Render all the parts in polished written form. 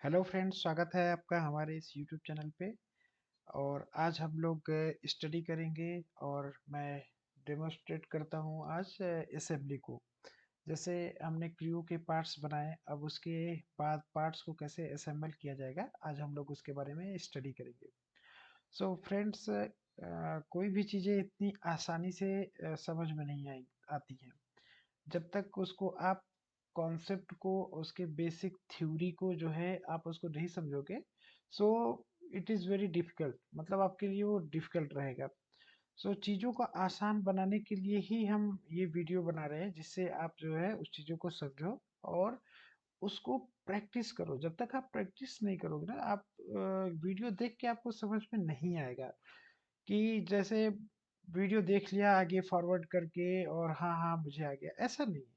Hello friends, स्वागत है आपका हमारे इस यूट्यूब चैनल पे। और आज हम लोग स्टडी करेंगे और मैं डेमोस्ट्रेट करता हूँ आज असेंबली को। जैसे हमने क्रियो के पार्ट्स बनाए, अब उसके बाद पार्ट्स को कैसे असेंबल किया जाएगा, आज हम लोग उसके बारे में स्टडी करेंगे। सो फ्रेंड्स, कोई भी चीज़ें इतनी आसानी से समझ में नहीं आई आती हैं जब तक उसको आप कॉन्सेप्ट को, उसके बेसिक थ्योरी को जो है आप उसको नहीं समझोगे। So it is very difficult, मतलब आपके लिए वो डिफिकल्ट रहेगा। सो चीज़ों को आसान बनाने के लिए ही हम ये वीडियो बना रहे हैं, जिससे आप जो है उस चीज़ों को समझो और उसको प्रैक्टिस करो। जब तक आप प्रैक्टिस नहीं करोगे ना, आप वीडियो देख के आपको समझ में नहीं आएगा कि जैसे वीडियो देख लिया आगे फॉरवर्ड करके और हाँ हाँ मुझे आ गया, ऐसा नहीं है।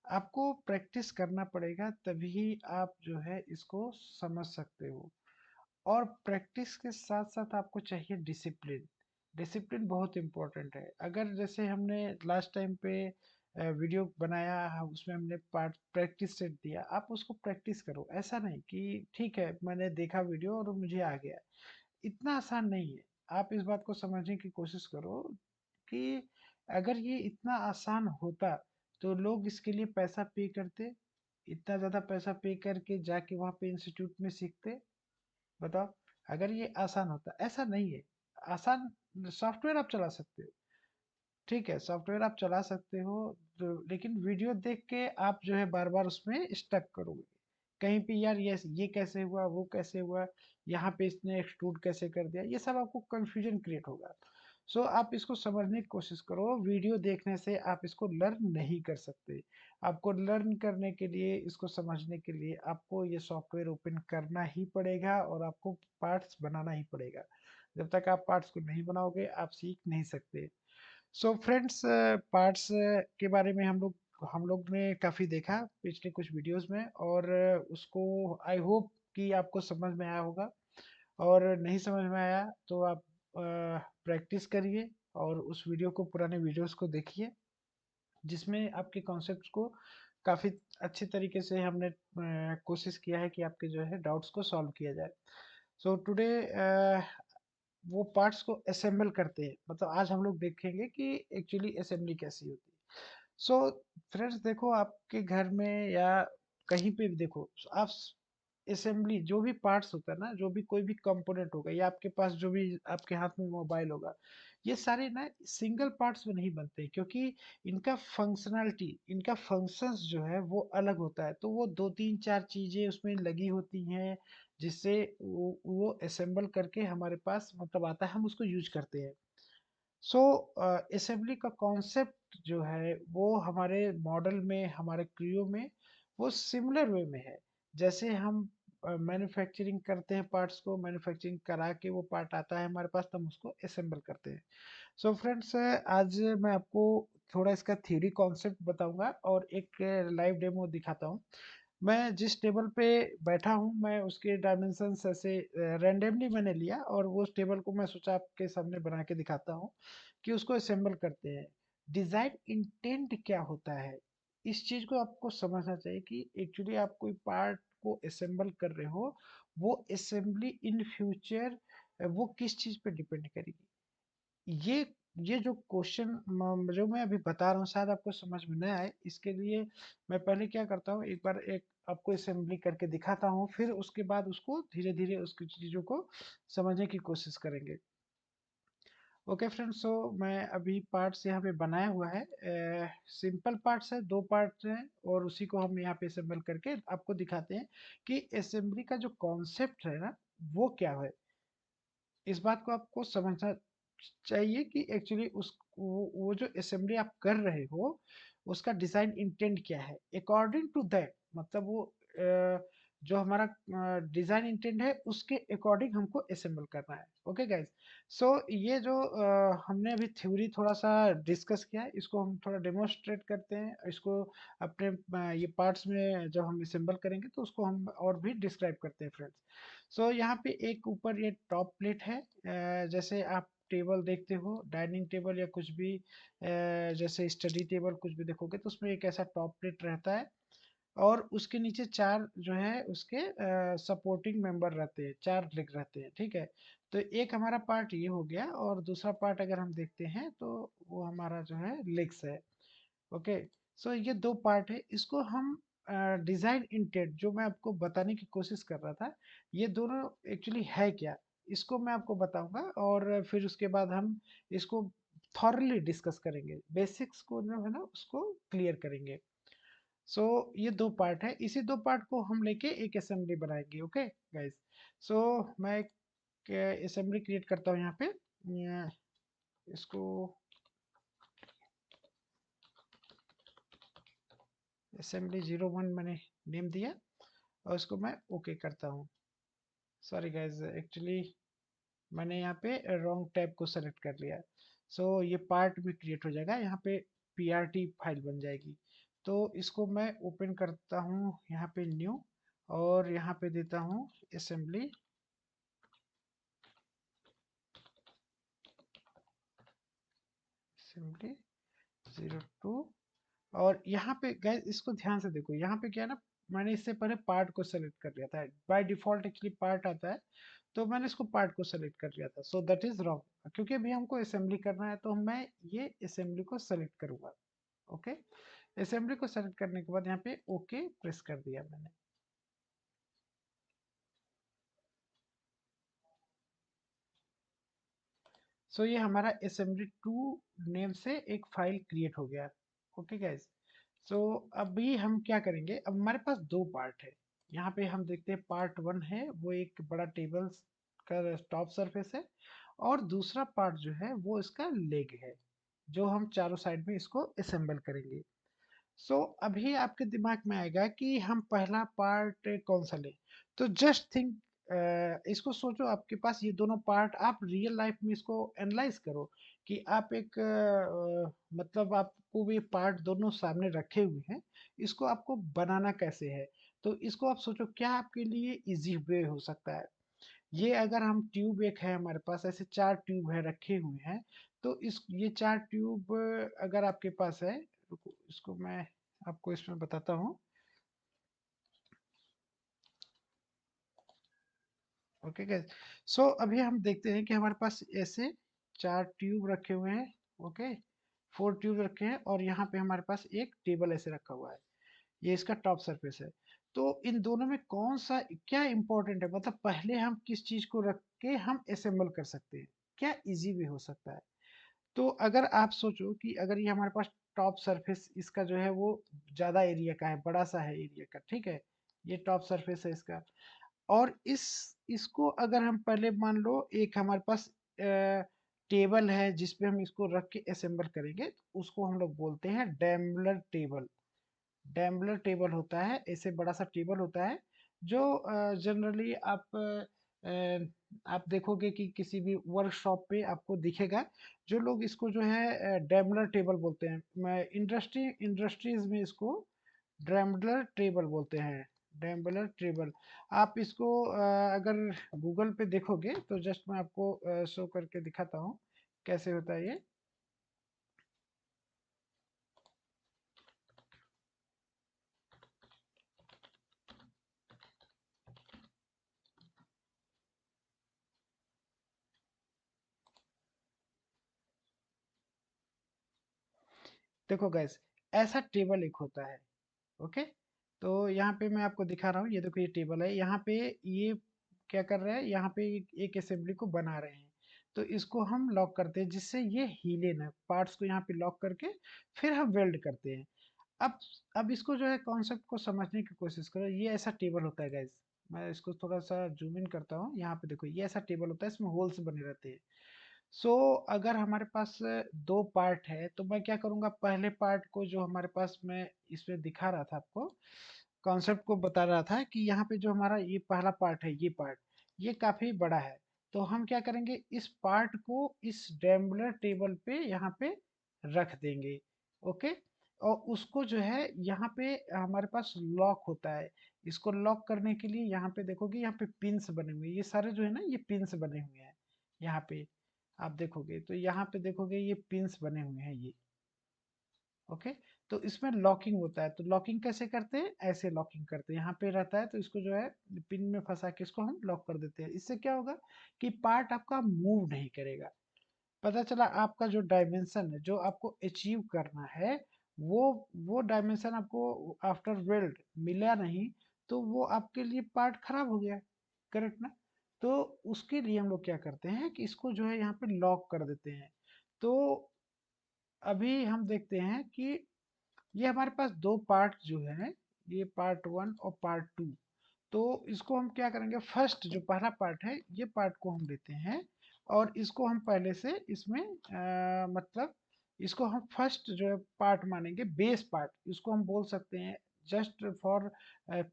आपको प्रैक्टिस करना पड़ेगा, तभी आप जो है इसको समझ सकते हो। और प्रैक्टिस के साथ साथ आपको चाहिए डिसिप्लिन। डिसिप्लिन बहुत इम्पोर्टेंट है। अगर जैसे हमने लास्ट टाइम पे वीडियो बनाया, उसमें हमने पार्ट प्रैक्टिस सेट दिया, आप उसको प्रैक्टिस करो। ऐसा नहीं कि ठीक है मैंने देखा वीडियो और मुझे आ गया, इतना आसान नहीं है। आप इस बात को समझने की कोशिश करो कि अगर ये इतना आसान होता तो लोग इसके लिए पैसा पे करते, इतना ज़्यादा पैसा पे करके जाके वहाँ पे इंस्टीट्यूट में सीखते। बताओ, अगर ये आसान होता। ऐसा नहीं है। आसान सॉफ्टवेयर आप चला सकते हो, ठीक है सॉफ्टवेयर आप चला सकते हो, तो लेकिन वीडियो देख के आप जो है बार बार उसमें स्टक करोगे कहीं पे, यार ये कैसे हुआ, वो कैसे हुआ, यहाँ पे इसने एक्सट्रूड कैसे कर दिया, ये सब आपको कंफ्यूजन क्रिएट होगा। सो आप इसको समझने की कोशिश करो। वीडियो देखने से आप इसको लर्न नहीं कर सकते। आपको लर्न करने के लिए, इसको समझने के लिए आपको ये सॉफ्टवेयर ओपन करना ही पड़ेगा और आपको पार्ट्स बनाना ही पड़ेगा। जब तक आप पार्ट्स को नहीं बनाओगे आप सीख नहीं सकते। सो फ्रेंड्स, पार्ट्स के बारे में हम लोग ने काफ़ी देखा पिछले कुछ वीडियोस में, और उसको आई होप कि आपको समझ में आया होगा। और नहीं समझ में आया तो आप प्रैक्टिस करिए और उस वीडियो को, पुराने वीडियोस को देखिए, जिसमें आपके कॉन्सेप्ट्स को काफ़ी अच्छे तरीके से हमने कोशिश किया है कि आपके जो है डाउट्स को सॉल्व किया जाए। सो टुडे वो पार्ट्स को असेंबल करते हैं, मतलब आज हम लोग देखेंगे कि एक्चुअली असेंबली कैसी होती है। सो फ्रेंड्स देखो, आपके घर में या कहीं पे भी देखो, आप असेंबली जो भी पार्ट्स होता है ना, जो भी कोई भी कंपोनेंट होगा, या आपके पास जो भी आपके हाथ में मोबाइल होगा, ये सारे ना सिंगल पार्ट्स में नहीं बनते, क्योंकि इनका फंक्शनैलिटी, इनका फंक्शंस जो है वो अलग होता है। तो वो दो तीन चार चीजें उसमें लगी होती हैं, जिससे वो असेंबल करके हमारे पास मतलब आता है, हम उसको यूज करते हैं। सो असेंबली का कॉन्सेप्ट जो है वो हमारे मॉडल में, हमारे क्रियो में वो सिमिलर वे में है। जैसे हम मैन्युफैक्चरिंग करते हैं, पार्ट्स को मैन्युफैक्चरिंग करा के वो पार्ट आता है हमारे पास, तो हम उसको असेंबल करते हैं। सो फ्रेंड्स, आज मैं आपको थोड़ा इसका थ्योरी कॉन्सेप्ट बताऊंगा और एक लाइव डेमो दिखाता हूँ। मैं जिस टेबल पे बैठा हूँ, मैं उसके डायमेंशंस ऐसे रैंडमली मैंने लिया, और वो टेबल को मैं सोचा आपके सामने बना के दिखाता हूँ कि उसको असेंबल करते हैं। डिज़ाइन इंटेंट क्या होता है, इस चीज़ को आपको समझना चाहिए कि एक्चुअली आप कोई पार्ट को असेंबल कर रहे हो, वो असेंबली इन फ्यूचर वो किस चीज़ पे डिपेंड करेगी। ये ये जो क्वेश्चन जो मैं अभी बता रहा हूँ, शायद आपको समझ में न आए, इसके लिए मैं पहले क्या करता हूँ, एक बार एक आपको असेंबली करके दिखाता हूँ, फिर उसके बाद उसको धीरे धीरे उसकी चीज़ों को समझने की कोशिश करेंगे। ओके फ्रेंड्स, सो मैं अभी पार्ट्स यहाँ पे बनाया हुआ है, सिंपल पार्ट्स है, दो पार्ट्स हैं, और उसी को हम यहाँ पे असेंबल करके आपको दिखाते हैं कि असेंबली का जो कॉन्सेप्ट है ना, वो क्या है। इस बात को आपको समझना चाहिए कि एक्चुअली वो जो असेंबली आप कर रहे हो, उसका डिजाइन इंटेंट क्या है। अकॉर्डिंग टू दैट, मतलब वो जो हमारा डिजाइन इंटेंट है उसके अकॉर्डिंग हमको असेंबल करना है। ओके गाइस, सो ये जो हमने अभी थ्योरी थोड़ा सा डिस्कस किया है, इसको हम थोड़ा डेमोन्स्ट्रेट करते हैं। इसको अपने ये पार्ट्स में जब हम असेंबल करेंगे तो उसको हम और भी डिस्क्राइब करते हैं फ्रेंड्स। सो यहाँ पे एक ऊपर ये टॉप प्लेट है, जैसे आप टेबल देखते हो, डाइनिंग टेबल या कुछ भी, जैसे स्टडी टेबल कुछ भी देखोगे तो उसमें एक ऐसा टॉप प्लेट रहता है। और उसके नीचे 4 जो है उसके सपोर्टिंग मेंबर रहते हैं, 4 लेग रहते हैं, ठीक है। तो एक हमारा पार्ट ये हो गया और दूसरा पार्ट अगर हम देखते हैं तो वो हमारा जो है लेग्स है। ओके, सो ये 2 पार्ट है, इसको हम डिज़ाइन इंटेंट जो मैं आपको बताने की कोशिश कर रहा था, ये दोनों एक्चुअली है क्या? इसको मैं आपको बताऊँगा और फिर उसके बाद हम इसको थॉरली डिस्कस करेंगे। बेसिक्स को जो है ना उसको क्लियर करेंगे। सो ये 2 पार्ट है, इसी 2 पार्ट को हम लेके एक असेंबली बनाएँगे, ओके गाइस। सो मैं एक असेंबली क्रिएट करता हूँ यहाँ पे। इसको असेंबली 01 मैंने नेम दिया और इसको मैं ओके करता हूँ। सॉरी गाइस, एक्चुअली मैंने यहाँ पे रॉन्ग टैब को सेलेक्ट कर लिया। सो ये पार्ट में क्रिएट हो जाएगा, यहाँ पे पीआरटी फाइल बन जाएगी। तो इसको मैं ओपन करता हूँ यहाँ पे न्यू, और यहाँ पे देता हूँ असेंबली असेंबली 02। और यहाँ पे गैस इसको ध्यान से देखो, यहाँ पे क्या है ना, मैंने इससे पहले पार्ट को सेलेक्ट कर लिया था। बाय डिफॉल्ट एक्चुअली पार्ट आता है, तो मैंने इसको पार्ट को सेलेक्ट कर लिया था। सो दैट इज रॉन्ग, क्योंकि अभी हमको असेंबली करना है तो मैं ये असेंबली को सेलेक्ट करूंगा। ओके, असेंबली को सेलेक्ट करने के बाद यहाँ पे ओके प्रेस कर दिया मैंने। सो ये हमारा असेंबली 2 नेम से एक फाइल क्रिएट हो गया। ओके गाइस, सो अभी हम क्या करेंगे, अब हमारे पास 2 पार्ट है। यहाँ पे हम देखते हैं पार्ट 1 है वो एक बड़ा टेबल का टॉप सरफेस है, और दूसरा पार्ट जो है वो इसका लेग है, जो हम चारों साइड में इसको असेंबल करेंगे। सो अभी आपके दिमाग में आएगा कि हम पहला पार्ट कौन सा लें। तो जस्ट थिंक, इसको सोचो, आपके पास ये दोनों पार्ट, आप रियल लाइफ में इसको एनालाइज करो कि आप एक मतलब आपको ये पार्ट दोनों सामने रखे हुए हैं, इसको आपको बनाना कैसे है। तो इसको आप सोचो क्या आपके लिए इजी वे हो सकता है। ये अगर हम ट्यूब एक है हमारे पास, ऐसे 4 ट्यूब है रखे हुए हैं, तो इस ये 4 ट्यूब अगर आपके पास है, रुको इसको मैं आपको इसमें बताता हूँ। ओके गाइस, सो अभी हम देखते हैं कि हमारे पास ऐसे 4 ट्यूब रखे हुए हैं। ओके, 4 ट्यूब रखे हैं और यहाँ पे हमारे पास एक टेबल ऐसे रखा हुआ है, ये इसका टॉप सरफेस है। तो इन दोनों में कौन सा क्या इंपॉर्टेंट है, मतलब पहले हम किस चीज को रख के हम असेंबल कर सकते हैं, क्या इजी भी हो सकता है। तो अगर आप सोचो कि अगर ये हमारे पास टॉप सरफेस इसका जो है वो ज्यादा एरिया का है, बड़ा सा है एरिया का, ठीक है, ये टॉप सरफेस है इसका। और इसको अगर हम पहले मान लो एक हमारे पास टेबल है जिसपे हम इसको रख के असेंबल करेंगे, उसको हम लोग बोलते हैं डैम्बलर टेबल। डैम्बलर टेबल होता है, ऐसे बड़ा सा टेबल होता है जो जनरली आप देखोगे कि किसी भी वर्कशॉप पे आपको दिखेगा। जो लोग इसको जो है डैम्बलर टेबल बोलते हैं, मैं इंडस्ट्रीज में इसको ड्रैम्बलर टेबल बोलते हैं। डैम्बलर टेबल, आप इसको अगर गूगल पे देखोगे तो जस्ट मैं आपको शो करके दिखाता हूँ कैसे होता है ये। देखो गैस, ऐसा टेबल एक होता है। ओके, तो यहाँ पे मैं आपको दिखा रहा हूँ, ये देखो ये टेबल है, यहाँ पे ये क्या कर रहा है, यहाँ पे एक असेंबली को बना रहे हैं। तो इसको हम लॉक करते हैं जिससे ये हिले ना, पार्ट्स को यहाँ पे लॉक करके फिर हम वेल्ड करते हैं। अब अब इसको जो है कॉन्सेप्ट को समझने की कोशिश करो, ये ऐसा टेबल होता है गाइज। मैं इसको थोड़ा सा जूम इन करता हूँ, यहाँ पे देखो ये ऐसा टेबल होता है, इसमें होल्स बने रहते हैं। सो अगर हमारे पास 2 पार्ट है तो मैं क्या करूँगा, पहले पार्ट को जो हमारे पास मैं इसमें दिखा रहा था आपको, कॉन्सेप्ट को बता रहा था कि यहाँ पे जो हमारा ये पहला पार्ट है, ये पार्ट ये काफी बड़ा है। तो हम क्या करेंगे, इस पार्ट को इस डैम्बलर टेबल पे यहाँ पे रख देंगे। ओके, और उसको जो है यहाँ पे हमारे पास लॉक होता है। इसको लॉक करने के लिए यहाँ पे देखोगे, यहाँ पे पिंस बने हुए हैं, ये सारे जो है ना ये पिंस बने हुए हैं। यहाँ पे आप देखोगे तो यहाँ पे देखोगे ये पिंस बने हुए हैं ये। ओके, तो इसमें लॉकिंग होता है। तो लॉकिंग कैसे करते हैं, ऐसे लॉकिंग करते हैं, यहाँ पे रहता है तो इसको जो है पिन में फंसा के इसको हम लॉक कर देते हैं। इससे क्या होगा कि पार्ट आपका मूव नहीं करेगा। पता चला आपका जो डायमेंशन है जो आपको अचीव करना है, वो वो डायमेंशन आपको आफ्टर वेल्ड मिला नहीं, तो वो आपके लिए पार्ट खराब हो गया, करेक्ट ना। तो उसके लिए हम लोग क्या करते हैं कि इसको जो है यहाँ पे लॉक कर देते हैं। तो अभी हम देखते हैं कि ये हमारे पास दो पार्ट जो है, ये पार्ट वन और पार्ट टू। तो इसको हम क्या करेंगे, फर्स्ट जो पहला पार्ट है ये पार्ट को हम लेते हैं और इसको हम पहले से इसमें मतलब इसको हम फर्स्ट जो है पार्ट मानेंगे, बेस पार्ट इसको हम बोल सकते हैं, जस्ट फॉर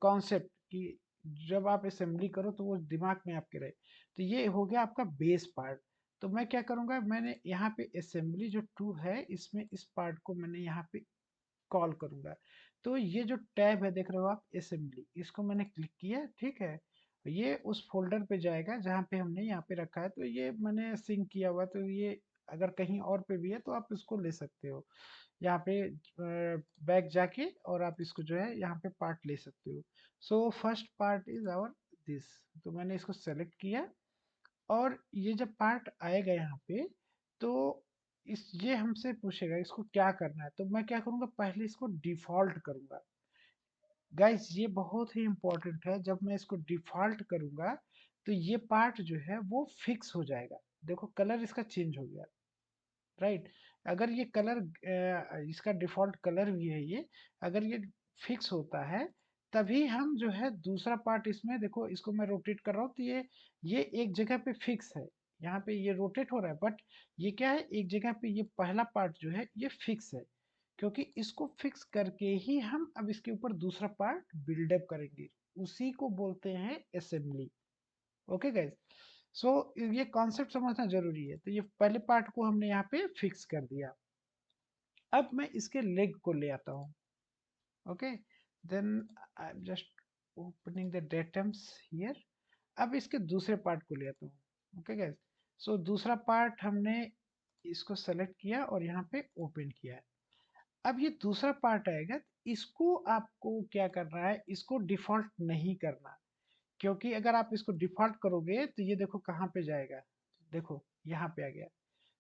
कॉन्सेप्ट कि जब आप असेंबली करो तो वो दिमाग में आपके रहे। तो ये हो गया आपका बेस पार्ट। तो मैं क्या करूंगा, मैंने यहाँ पे असेंबली जो टू है इसमें इस पार्ट को मैंने यहाँ पे कॉल करूंगा। तो ये जो टैब है देख रहे हो आप असेंबली, इसको मैंने क्लिक किया, ठीक है। ये उस फोल्डर पे जाएगा जहाँ पे हमने यहाँ पे रखा है। तो ये मैंने सिंक किया हुआ, तो ये अगर कहीं और पे भी है तो आप इसको ले सकते हो। यहाँ पे बैक जाके और आप इसको जो है यहाँ पे पार्ट ले सकते हो। So first part is our this. तो मैंने इसको सेलेक्ट किया और ये जब पार्ट आएगा यहाँ पे, तो इस ये हमसे पूछेगा इसको क्या करना है। तो मैं क्या करूँगा, पहले इसको डिफॉल्ट करूँगा। गाइस ये बहुत ही इंपॉर्टेंट है, जब मैं इसको डिफॉल्ट करूँगा तो ये पार्ट जो है वो फिक्स हो जाएगा। देखो कलर इसका चेंज हो गया, राइट। अगर ये कलर इसका डिफॉल्ट कलर भी है ये, अगर ये फिक्स होता है तभी हम जो है दूसरा पार्ट इसमें देखो, इसको मैं रोटेट कर रहा हूँ तो ये एक जगह पे फिक्स है। यहाँ पे ये रोटेट हो रहा है बट ये क्या है, एक जगह पे ये पहला पार्ट जो है ये फिक्स है, क्योंकि इसको फिक्स करके ही हम अब इसके ऊपर दूसरा पार्ट बिल्डअप करेंगे। उसी को बोलते हैं असेंबली। ओके गाइस, सो ये कॉन्सेप्ट समझना जरूरी है। तो ये पहले पार्ट को हमने यहाँ पे फिक्स कर दिया। अब मैं इसके लेग को ले आता हूँ। Okay, then I am just opening the datums here. अब इसके दूसरे पार्ट को ले आता हूँ। ओके गाइस, सो दूसरा पार्ट हमने इसको सेलेक्ट किया और यहाँ पे ओपन किया है। अब ये दूसरा पार्ट आएगा, इसको आपको क्या करना है, इसको डिफॉल्ट नहीं करना। क्योंकि अगर आप इसको डिफॉल्ट करोगे तो ये देखो कहाँ पे जाएगा, देखो यहाँ पे आ गया।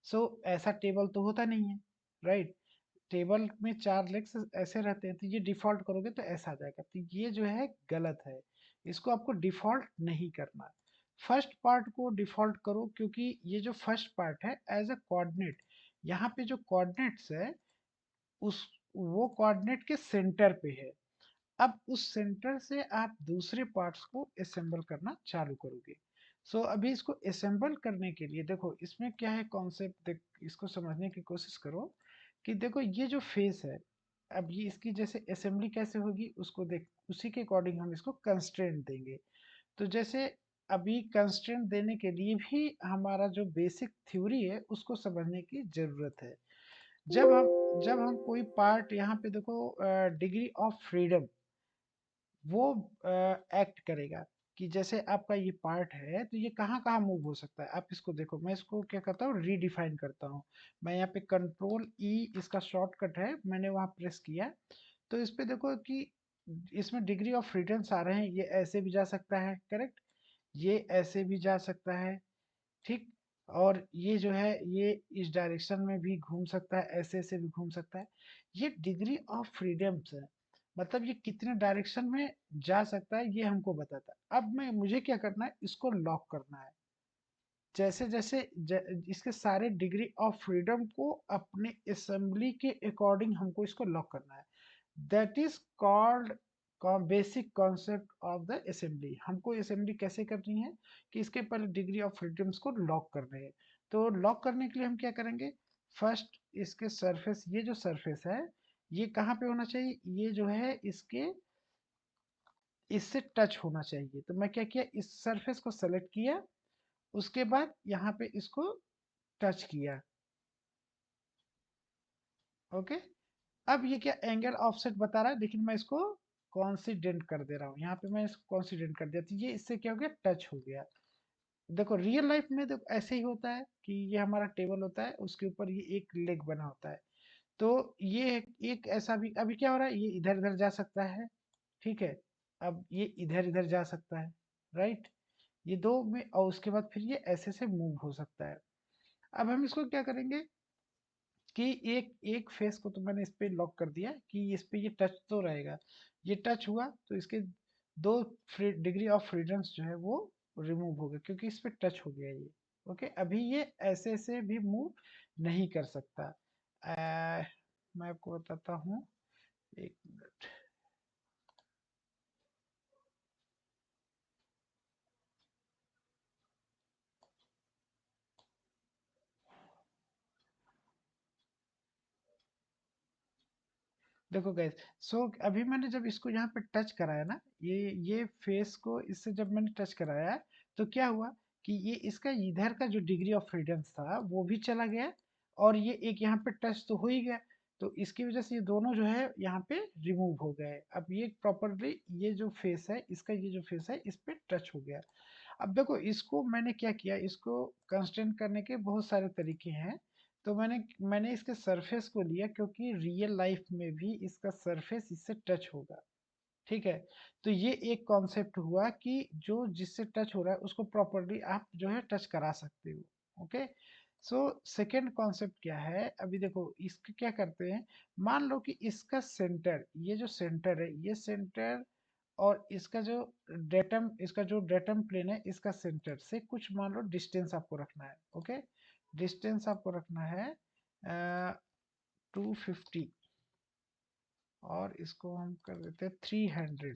सो ऐसा टेबल तो होता नहीं है, राइट। टेबल में चार लेग्स ऐसे रहते हैं, तो ये डिफॉल्ट करोगे तो ऐसा आ जाएगा। तो ये जो है गलत है, इसको आपको डिफॉल्ट नहीं करना। फर्स्ट पार्ट को डिफॉल्ट करो, क्योंकि ये जो फर्स्ट पार्ट है एज अ कोऑर्डिनेट, यहाँ पे जो कोऑर्डिनेट्स है उस वो कोऑर्डिनेट के सेंटर पे है। अब उस सेंटर से आप दूसरे पार्ट्स को असेंबल करना चालू करोगे। सो अभी इसको असेंबल करने के लिए देखो इसमें क्या है कॉन्सेप्ट, देख इसको समझने की कोशिश करो कि देखो ये जो फेस है, अब ये इसकी जैसे असेंबली कैसे होगी उसको देख, उसी के अकॉर्डिंग हम इसको कंस्ट्रेंट देंगे। तो जैसे अभी कंस्ट्रेंट देने के लिए भी हमारा जो बेसिक थ्योरी है उसको समझने की जरूरत है। जब हम कोई पार्ट यहाँ पे देखो, डिग्री ऑफ फ्रीडम वो एक्ट करेगा कि जैसे आपका ये पार्ट है तो ये कहाँ कहाँ मूव हो सकता है। आप इसको देखो, मैं इसको क्या करता हूँ, रीडिफाइन करता हूँ। मैं यहाँ पे कंट्रोल ई इसका शॉर्टकट है, मैंने वहाँ प्रेस किया। तो इस पे देखो कि इसमें डिग्री ऑफ फ्रीडम्स आ रहे हैं, ये ऐसे भी जा सकता है, करेक्ट। ये ऐसे भी जा सकता है, ठीक। और ये जो है ये इस डायरेक्शन में भी घूम सकता है, ऐसे ऐसे भी घूम सकता है। ये डिग्री ऑफ फ्रीडम्स है, मतलब ये कितने डायरेक्शन में जा सकता है ये हमको बताता है। अब मैं मुझे क्या करना है, इसको लॉक करना है। जैसे जैसे इसके सारे डिग्री ऑफ फ्रीडम को अपने असेंबली के अकॉर्डिंग हमको इसको लॉक करना है। That is called basic concept of the assembly. हमको असेंबली कैसे करनी है कि इसके पहले डिग्री ऑफ फ्रीडम्स को लॉक करने हैं। तो लॉक करने के लिए हम क्या करेंगे, फर्स्ट इसके सरफेस, ये जो सरफेस है ये कहाँ पे होना चाहिए, ये जो है इसके इससे टच होना चाहिए। तो मैं क्या किया, इस सरफेस को सेलेक्ट किया, उसके बाद यहाँ पे इसको टच किया। ओके, अब ये क्या एंगल ऑफसेट बता रहा है, लेकिन मैं इसको कॉन्सिडेंट कर दे रहा हूँ। यहाँ पे मैं इसको कॉन्सिडेंट कर दिया, तो ये इससे क्या हो गया, टच हो गया। देखो रियल लाइफ में देखो ऐसे ही होता है कि ये हमारा टेबल होता है, उसके ऊपर ये एक लेग बना होता है। तो ये एक ऐसा भी अभी क्या हो रहा है, ये इधर इधर जा सकता है, ठीक है। अब ये इधर इधर जा सकता है, राइट। ये दो में, और उसके बाद फिर ये ऐसे से मूव हो सकता है। अब हम इसको क्या करेंगे कि एक एक फेस को तो मैंने इस पे लॉक कर दिया कि इस पे ये टच तो रहेगा। ये टच हुआ तो इसके दो डिग्री ऑफ फ्रीडम्स जो है वो रिमूव हो गए, क्योंकि इस पे टच हो गया ये। ओके, अभी ये ऐसे से भी मूव नहीं कर सकता। मैं आपको बताता हूँ, एक मिनट। देखो गैस, सो अभी मैंने जब इसको यहाँ पे टच कराया ना, ये फेस को इससे जब मैंने टच कराया, तो क्या हुआ कि ये इसका इधर का जो डिग्री ऑफ फ्रीडम था वो भी चला गया, और ये एक यहाँ पे टच तो हो ही गया। तो इसकी वजह से ये दोनों जो है यहाँ पे रिमूव हो गए। अब ये प्रॉपरली ये जो फेस है इसका, ये जो फेस है इस पे टच हो गया। अब देखो इसको मैंने क्या किया, इसको कंस्ट्रेंट करने के बहुत सारे तरीके हैं। तो मैंने इसके सरफेस को लिया, क्योंकि रियल लाइफ में भी इसका सरफेस इससे टच होगा, ठीक है। तो ये एक कॉन्सेप्ट हुआ कि जो जिससे टच हो रहा है उसको प्रॉपरली आप जो है टच करा सकते हो। ओके, सो सेकेंड कॉन्सेप्ट क्या है, अभी देखो इसके क्या करते हैं। मान लो कि इसका सेंटर, ये जो सेंटर है, ये सेंटर और इसका जो डेटम प्लेन है, इसका सेंटर से कुछ मान लो डिस्टेंस आपको रखना है। ओके, डिस्टेंस आपको रखना है 250, और इसको हम कर देते हैं 300।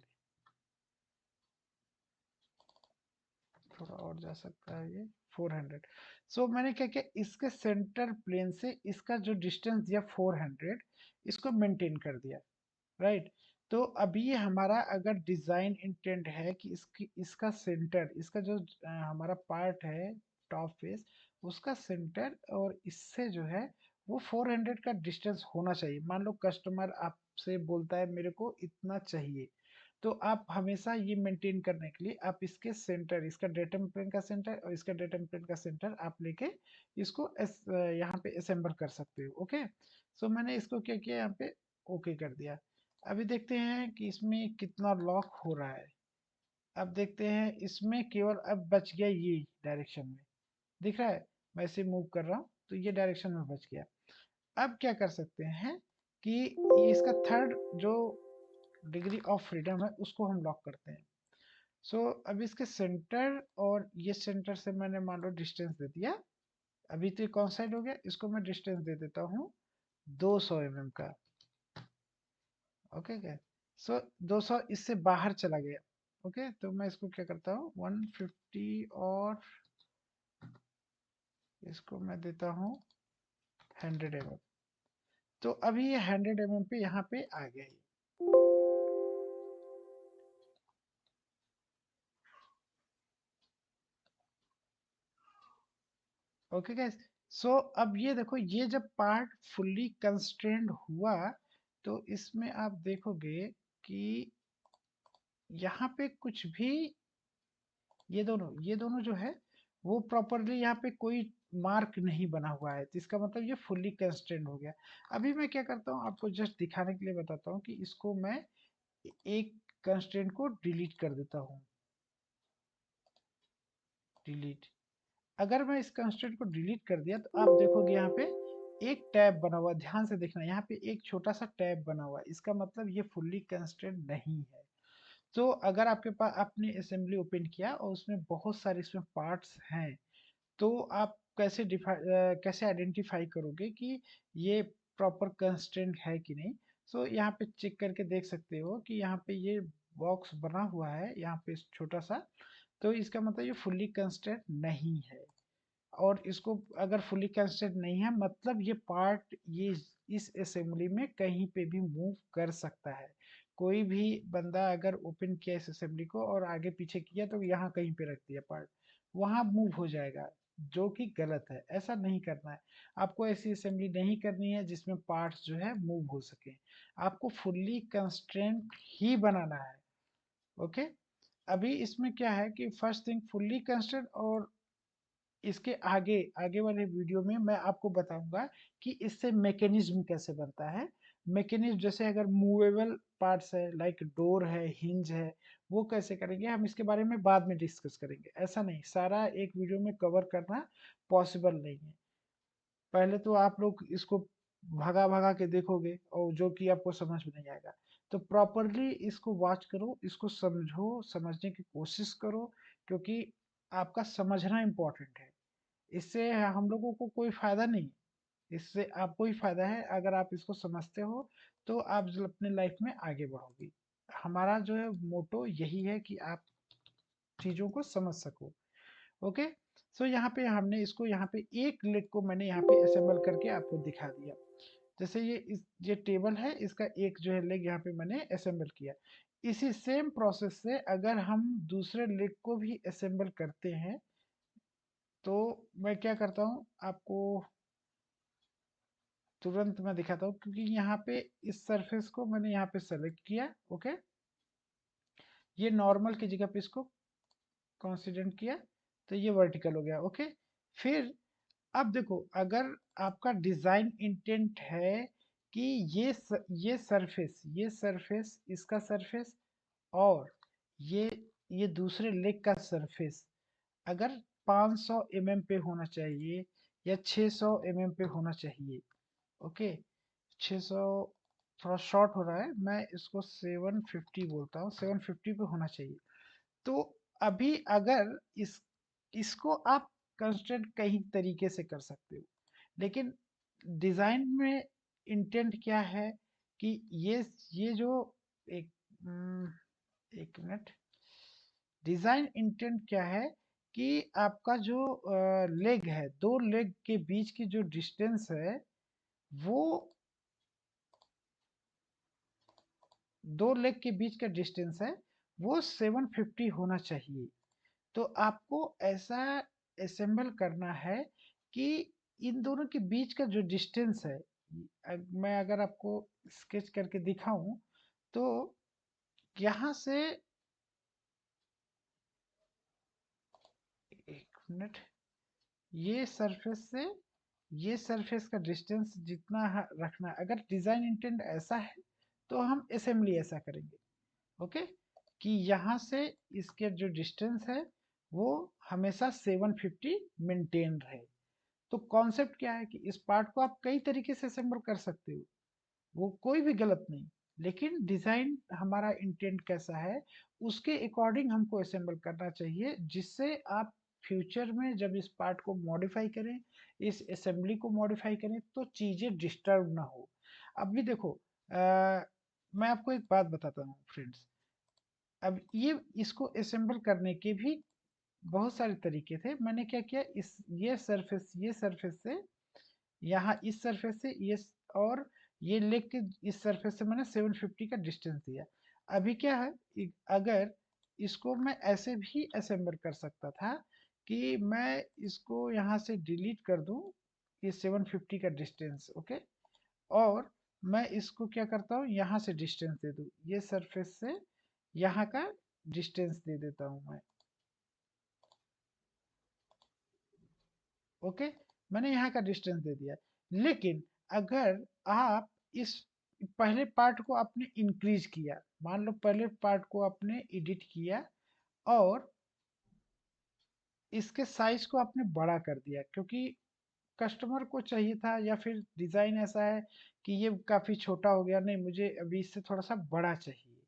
थोड़ा और जा सकता है ये 400। सो मैंने क्या किया, इसके सेंटर प्लेन से इसका जो डिस्टेंस दिया 400, इसको मेंटेन कर दिया, राइट। तो अभी ये हमारा अगर डिजाइन इंटेंट है कि इसकी इसका सेंटर, इसका जो हमारा पार्ट है टॉप फेस, उसका सेंटर और इससे जो है वो 400 का डिस्टेंस होना चाहिए। मान लो कस्टमर आपसे बोलता है मेरे को इतना चाहिए, तो आप हमेशा ये मेंटेन करने के लिए आप इसके सेंटर, इसका डेटम प्लेन का सेंटर और इसका डेटम प्लेन का सेंटर आप लेके इसको यहाँ पे असेंबल कर सकते हो। ओके, सो मैंने इसको क्या किया, यहाँ पे ओके कर दिया। अभी देखते हैं कि इसमें कितना लॉक हो रहा है। अब देखते हैं, इसमें केवल अब बच गया ये डायरेक्शन में, दिख रहा है। मैं इसे मूव कर रहा हूँ तो ये डायरेक्शन में बच गया। अब क्या कर सकते हैं कि ये इसका थर्ड जो डिग्री ऑफ फ्रीडम है उसको हम लॉक करते हैं। सो अब इसके सेंटर और ये सेंटर से मैंने मान लो डिस्टेंस दे दिया। अभी तो ये कौन साइड हो गया, इसको मैं डिस्टेंस दे देता हूँ 200 mm का। ओके क्या, सो 200 इससे बाहर चला गया। ओके, तो मैं इसको क्या करता हूँ 150, और इसको मैं देता हूँ 100 mm। तो अभी ये 100 mm पे यहाँ पे आ गया ये। ओके गैस, सो अब ये देखो, ये जब पार्ट फुल्ली कंस्ट्रेंड हुआ, तो इसमें आप देखोगे कि यहाँ पे कुछ भी, ये दोनों जो है वो प्रॉपरली यहाँ पे कोई मार्क नहीं बना हुआ है, तो इसका मतलब ये फुल्ली कंस्ट्रेंड हो गया। अभी मैं क्या करता हूँ आपको जस्ट दिखाने के लिए बताता हूँ कि इसको मैं एक कंस्ट्रेंट को डिलीट कर देता हूँ। डिलीट, अगर मैं इस कंस्ट्रेंट को डिलीट कर दिया तो आप देखोगे यहाँ पे एक टैब बना हुआ, ध्यान से देखना, यहाँ पे एक छोटा सा टैब बना हुआ है, इसका मतलब ये फुल्ली कंस्ट्रेंट नहीं है। तो अगर आपके पास आपने असेंबली ओपन किया और उसमें बहुत सारे इसमें पार्ट्स हैं, तो आप कैसे आइडेंटिफाई करोगे कि ये प्रॉपर कंस्ट्रेंट है कि नहीं। सो यहाँ पे चेक करके देख सकते हो कि यहाँ पे ये बॉक्स बना हुआ है यहाँ पे छोटा सा, तो इसका मतलब ये फुल्ली कंस्ट्रेंट नहीं है। और इसको अगर फुली कंस्ट्रक्ट नहीं है, मतलब ये पार्ट ये इस असेंबली में कहीं पे भी मूव कर सकता है। कोई भी बंदा अगर ओपन किया इस असेंबली को और आगे पीछे किया तो यहाँ कहीं पे रख दिया पार्ट, वहां मूव हो जाएगा, जो कि गलत है। ऐसा नहीं करना है, आपको ऐसी असेंबली नहीं करनी है जिसमें पार्ट्स जो है मूव हो सके। आपको फुल्ली कंस्ट्रेंट ही बनाना है। ओके, अभी इसमें क्या है कि फर्स्ट थिंग फुल्ली कंस्ट्रेंट और इसके आगे आगे वाले वीडियो में मैं आपको बताऊंगा कि इससे मैकेनिज्म कैसे बनता है। मैकेनिज्म जैसे अगर मूवेबल पार्ट्स है लाइक डोर है, हिंज है, वो कैसे करेंगे हम इसके बारे में बाद में डिस्कस करेंगे। ऐसा नहीं सारा एक वीडियो में कवर करना पॉसिबल नहीं है। पहले तो आप लोग इसको भगा भगा के देखोगे और जो कि आपको समझ में नहीं आएगा। तो प्रॉपरली इसको वॉच करो, इसको समझो, समझने की कोशिश करो, क्योंकि आपका समझना इम्पोर्टेंट है। इससे हम लोगों को कोई फायदा नहीं, इससे आपको ही फायदा है। अगर आप इसको समझते हो तो आप जो अपने लाइफ में आगे बढ़ोगे। हमारा जो है मोटो यही है कि आप चीजों को समझ सको। ओके। सो यहाँ पे हमने इसको यहाँ पे एक लेग को मैंने यहाँ पे असेंबल करके आपको दिखा दिया। जैसे ये टेबल है, इसका एक जो है लेग यहाँ पे मैंने असेंबल किया। इसी सेम प्रोसेस से अगर हम दूसरे लेग को भी असेंबल करते हैं तो मैं क्या करता हूँ आपको तुरंत मैं दिखाता हूँ, क्योंकि यहाँ पे इस सरफेस को मैंने यहाँ पे सेलेक्ट किया। ओके, ये नॉर्मल की जगह पे इसको कॉन्सिडेंट किया तो ये वर्टिकल हो गया। ओके, फिर अब देखो अगर आपका डिजाइन इंटेंट है कि ये सरफेस इसका सरफेस और ये ये दूसरे लेग का सरफेस अगर 500 mm पे होना चाहिए या 600 mm पे होना चाहिए। ओके, 600 थोड़ा शॉर्ट हो रहा है, मैं इसको 750 बोलता हूँ, 750 पे होना चाहिए। तो अभी अगर इसको आप कंस्ट्रक्ट कई तरीके से कर सकते हो, लेकिन डिजाइन में इंटेंट क्या है कि ये जो एक एक मिनट, डिजाइन इंटेंट क्या है कि आपका जो लेग है, दो लेग के बीच की जो डिस्टेंस है वो दो लेग के बीच का डिस्टेंस है वो 750 होना चाहिए। तो आपको ऐसा असेंबल करना है कि इन दोनों के बीच का जो डिस्टेंस है, मैं अगर आपको स्केच करके दिखाऊं तो यहाँ से एक मिनट, ये सरफेस से ये सरफेस का डिस्टेंस जितना रखना, अगर डिजाइन इंटेंट ऐसा है तो हम असेंबली ऐसा करेंगे। ओके, कि यहाँ से इसके जो डिस्टेंस है वो हमेशा 750 मेंटेन रहे। तो कॉन्सेप्ट क्या है कि इस पार्ट को आप कई तरीके से असेंबल कर सकते हो, वो कोई भी गलत नहीं, लेकिन डिजाइन हमारा इंटेंट कैसा है उसके अकॉर्डिंग हमको असेंबल करना चाहिए, जिससे आप फ्यूचर में जब इस पार्ट को मॉडिफाई करें, इस असेंबली को मॉडिफाई करें तो चीजें डिस्टर्ब ना हो। अब भी देखो, मैं आपको एक बात बताता हूँ फ्रेंड्स। अब इसको असेंबल करने के भी बहुत सारे तरीके थे। मैंने क्या किया, इस ये सरफेस से यहाँ, इस सरफेस से ये और ये लेग के इस सरफेस से मैंने 750 का डिस्टेंस दिया। अभी क्या है, अगर इसको मैं ऐसे भी असेंबल कर सकता था कि मैं इसको यहाँ से डिलीट कर दूं ये 750 का डिस्टेंस। ओके, और मैं इसको क्या करता हूँ यहाँ से डिस्टेंस दे दूँ, ये सरफेस से यहाँ का डिस्टेंस दे देता हूँ मैं। ओके, मैंने यहाँ का डिस्टेंस दे दिया। लेकिन अगर आप इस पहले पार्ट को आपने इंक्रीज किया, मान लो पहले पार्ट को आपने एडिट किया और इसके साइज को आपने बड़ा कर दिया, क्योंकि कस्टमर को चाहिए था, या फिर डिजाइन ऐसा है कि ये काफी छोटा हो गया, नहीं मुझे अभी इससे थोड़ा सा बड़ा चाहिए।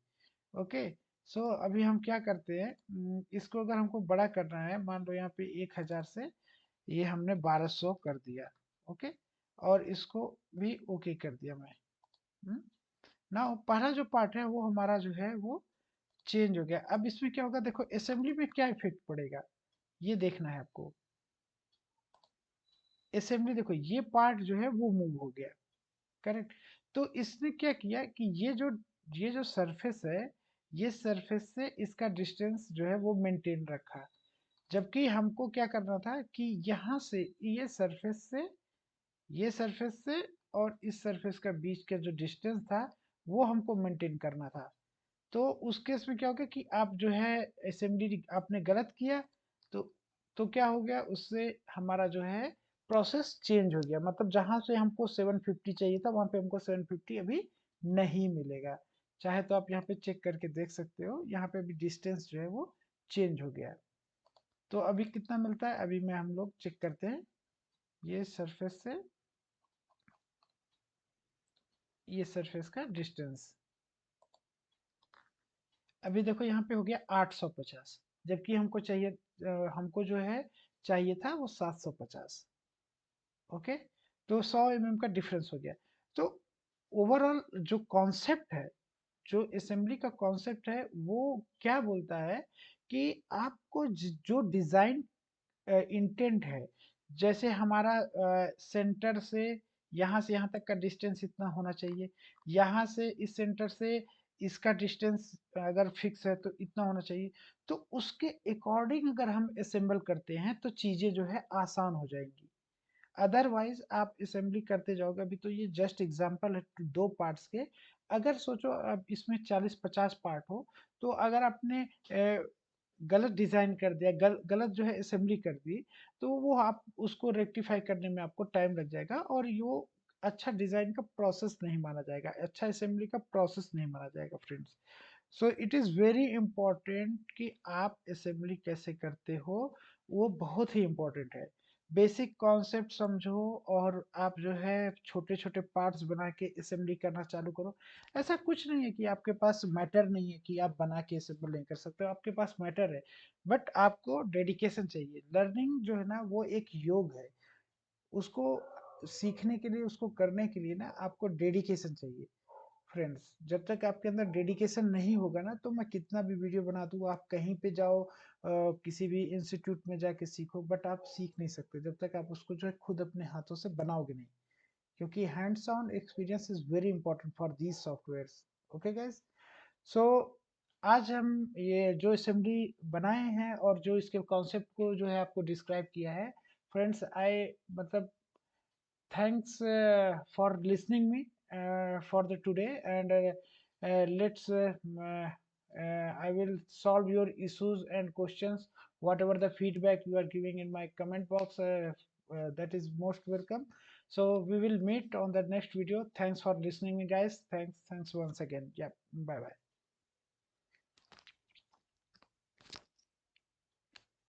ओके, सो अभी हम क्या करते हैं, इसको अगर हमको बड़ा करना है, मान लो यहाँ पे 1000 से ये हमने 1200 कर दिया। ओके, और इसको भी ओके कर दिया मैं। ना पहला जो पार्ट है वो हमारा जो है वो चेंज हो गया। अब इसमें क्या होगा, देखो असेंबली में क्या इफेक्ट पड़ेगा ये देखना है आपको। असेंबली देखो, ये पार्ट जो है वो मूव हो गया, करेक्ट। तो इसने क्या किया कि ये जो सरफेस है, ये सरफेस से इसका डिस्टेंस जो है वो मेंटेन रखा। जबकि हमको क्या करना था कि यहाँ से ये सरफेस से और इस सरफेस का बीच का जो डिस्टेंस था वो हमको मेंटेन करना था। तो उस केस में क्या होगा कि आप जो है असेंबली आपने गलत किया, तो तो क्या हो गया, उससे हमारा जो है प्रोसेस चेंज हो गया, मतलब जहां से हमको 750 चाहिए था वहां पे हमको 750 अभी नहीं मिलेगा। चाहे तो आप यहाँ पे चेक करके देख सकते हो, यहाँ पे अभी डिस्टेंस जो है वो चेंज हो गया। तो अभी कितना मिलता है, अभी में हम लोग चेक करते हैं। ये सरफेस से ये सरफेस का डिस्टेंस, अभी देखो यहाँ पे हो गया 850, जबकि हमको चाहिए हमको जो है चाहिए था वो 750। ओके, तो 100 mm का डिफरेंस हो गया। तो ओवरऑल जो कॉन्सेप्ट है, जो असेंबली का कॉन्सेप्ट है, वो क्या बोलता है कि आपको जो डिजाइन इंटेंट है, जैसे हमारा सेंटर से यहाँ तक का डिस्टेंस इतना होना चाहिए, यहाँ से इस सेंटर से इसका डिस्टेंस अगर फिक्स है तो इतना होना चाहिए। तो उसके अकॉर्डिंग अगर हम असेंबल करते हैं तो चीज़ें जो है आसान हो जाएंगी। अदरवाइज आप असेंबली करते जाओगे, अभी तो ये जस्ट एग्जांपल है दो पार्ट्स के। अगर सोचो अब इसमें 40-50 पार्ट हो, तो अगर आपने गलत डिजाइन कर दिया, गलत जो है असेंबली कर दी, तो वो आप उसको रेक्टिफाई करने में आपको टाइम लग जाएगा, और यो अच्छा डिजाइन का प्रोसेस नहीं माना जाएगा, अच्छा असेंबली का प्रोसेस नहीं माना जाएगा friends. So it is very important कि आप असेंबली कैसे करते हो, वो बहुत ही इम्पोर्टेंट है। बेसिक कॉन्सेप्ट समझो और आप जो है छोटे छोटे पार्ट्स बना के असेंबली करना चालू करो। ऐसा कुछ नहीं है कि आपके पास मैटर नहीं है कि आप बना के असेंबल नहीं कर सकते हो, आपके पास मैटर है, बट आपको डेडिकेशन चाहिए। लर्निंग जो है ना वो एक योग है, उसको सीखने के लिए, उसको करने के लिए ना आपको डेडिकेशन चाहिए। फ्रेंड्स, जब तक आपके अंदर डेडिकेशन नहीं होगा ना, तो मैं कितना भी वीडियो बना दूँ, आप कहीं पे जाओ किसी भी इंस्टीट्यूट में जाके सीखो, बट आप सीख नहीं सकते जब तक आप उसको जो है खुद अपने हाथों से बनाओगे नहीं, क्योंकि hands on experience is very important for these softwares. Okay guys, so आज हम ये जो असेंबली बनाए हैं और जो इसके कॉन्सेप्ट को जो है आपको डिस्क्राइब किया है, फ्रेंड्स आई मतलब thanks for listening me for the today, and let's I will solve your issues and questions, whatever the feedback you are giving in my comment box, that is most welcome. So we will meet on the next video. Thanks for listening me guys, thanks once again. Yeah, bye bye.